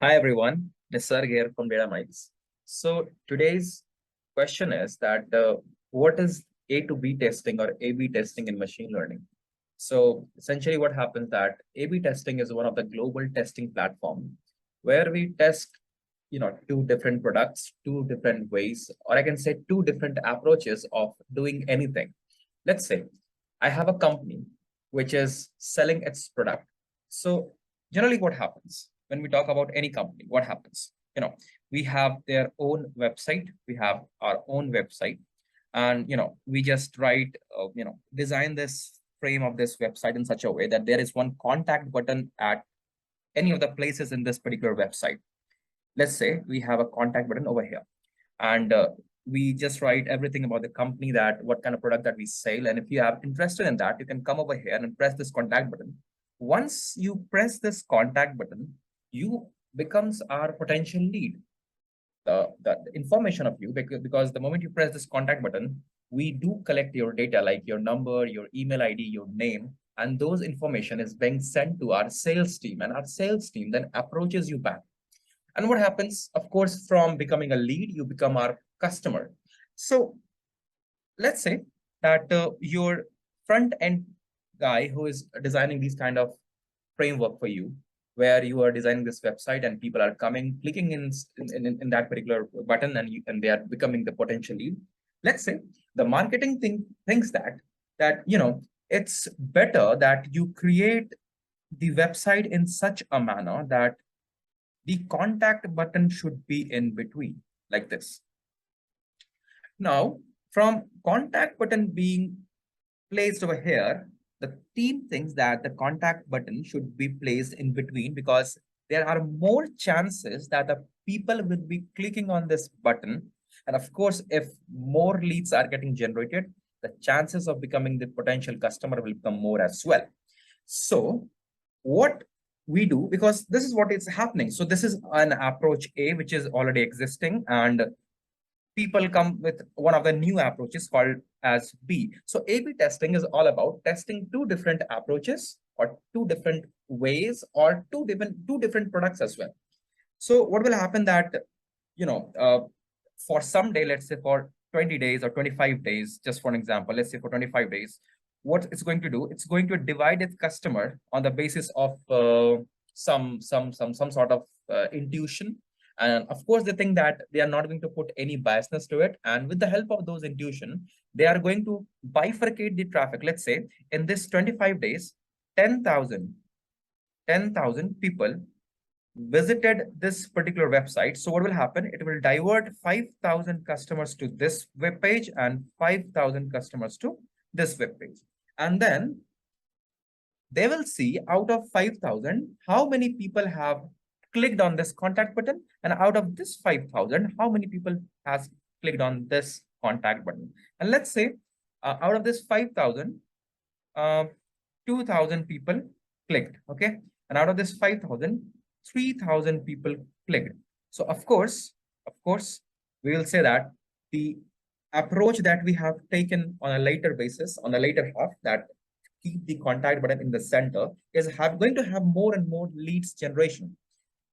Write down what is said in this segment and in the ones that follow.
Hi everyone, Nisar here from DataMites. So today's question is that what is A to B testing or A/B testing in machine learning? So essentially, what happens that A/B testing is one of the global testing platform where we test, two different products, two different ways, or I can say two different approaches of doing anything. Let's say I have a company which is selling its product. So generally what happens when we talk about any company, what happens? We have their own website, we have our own website, and we just write, design this frame of this website in such a way that there is one contact button at any of the places in this particular website. Let's say we have a contact button over here, and we just write everything about the company, that what kind of product that we sell. And if you are interested in that, you can come over here and press this contact button. Once you press this contact button, you becomes our potential lead. The information of you, because the moment you press this contact button, we do collect your data, like your number, your email ID, your name, and those information is being sent to our sales team, and our sales team then approaches you back. And what happens? Of course, from becoming a lead, you become our customer. So let's say that your front end guy who is designing these kind of framework for you, where you are designing this website and people are coming, clicking in that particular button, and they are becoming the potential lead. Let's say the marketing thinks that it's better that you create the website in such a manner that the contact button should be in between, like this. Now, from contact button being placed over here, the team thinks that the contact button should be placed in between, because there are more chances that the people will be clicking on this button. And of course, if more leads are getting generated, the chances of becoming the potential customer will become more as well. So what we do, because this is what is happening. So this is an approach A, which is already existing, and people come with one of the new approaches called as B. So A/B testing is all about testing two different approaches, or two different ways, or two different products as well. So what will happen that, for some day, let's say for 20 days or 25 days, just for an example, let's say for 25 days, what it's going to do, it's going to divide its customer on the basis of some sort of intuition. And of course, they think that they are not going to put any biasness to it. And with the help of those intuition, they are going to bifurcate the traffic. Let's say in this 25 days, 10,000 people visited this particular website. So what will happen? It will divert 5,000 customers to this web page and 5,000 customers to this web page. And then they will see out of 5,000, how many people have clicked on this contact button, and out of this 5,000, how many people has clicked on this contact button. And let's say out of this 5,000, 2,000 people clicked, okay? And out of this 5,000, 3,000 people clicked. So of course, we will say that the approach that we have taken on a later basis, on a later half, that keep the contact button in the center, is going to have more and more leads generation.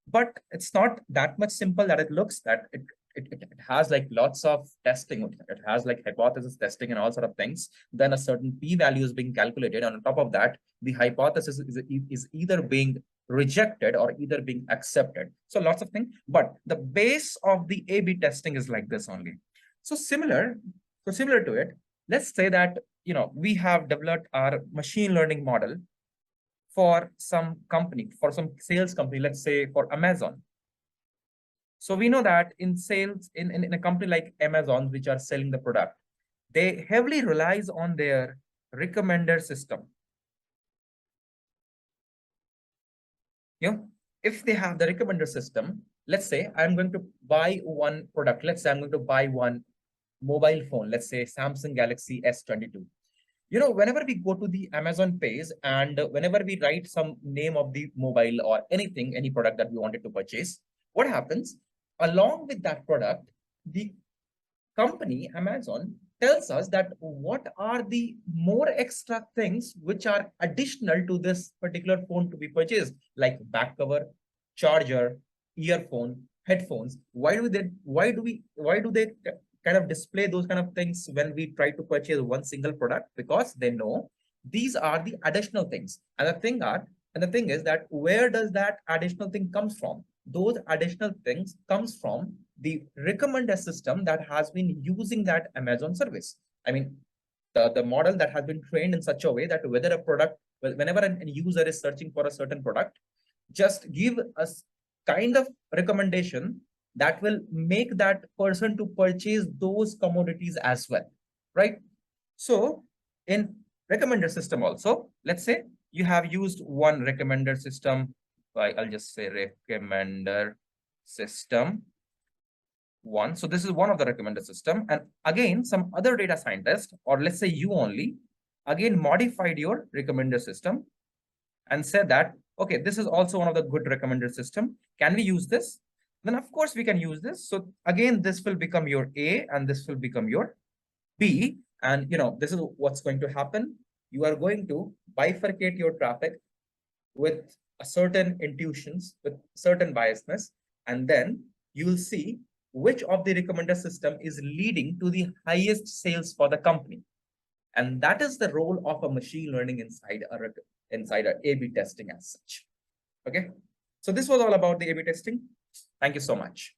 But it's not that much simple that it looks. That it has like lots of testing. It has like hypothesis testing and all sort of things. Then a certain p-value is being calculated. And on top of that, the hypothesis is either being rejected or either being accepted. So lots of things. But the base of the A/B testing is like this only. So similar to it, let's say that we have developed our machine learning model for some company, for some sales company, let's say for Amazon. So we know that in sales, in a company like Amazon, which are selling the product, they heavily relies on their recommender system. If they have the recommender system, let's say I'm going to buy one product. Let's say I'm going to buy one mobile phone, let's say Samsung Galaxy S22. Whenever we go to the Amazon page, and whenever we write some name of the mobile or anything, any product that we wanted to purchase, what happens? Along with that product, the company Amazon tells us that what are the more extra things which are additional to this particular phone to be purchased, like back cover, charger, earphone, headphones. Why do they kind of display those kind of things when we try to purchase one single product? Because they know these are the additional things. And the thing is that where does that additional thing comes from? Those additional things comes from the recommender system that has been using that Amazon service. I mean, the model that has been trained in such a way that whether a product, whenever a user is searching for a certain product, just give us kind of recommendation that will make that person to purchase those commodities as well, right? So in recommender system also, let's say you have used one recommender system, I'll just say recommender system one. So this is one of the recommender system. And again, some other data scientist, or let's say you only, again modified your recommender system and said that, okay, this is also one of the good recommender system. Can we use this? Then of course we can use this. So again, this will become your A and this will become your B. And this is what's going to happen. You are going to bifurcate your traffic with a certain intuitions, with certain biasness, and then you will see which of the recommender system is leading to the highest sales for the company. And that is the role of a machine learning inside a A/B testing as such. Okay. So this was all about the A/B testing. Thank you so much.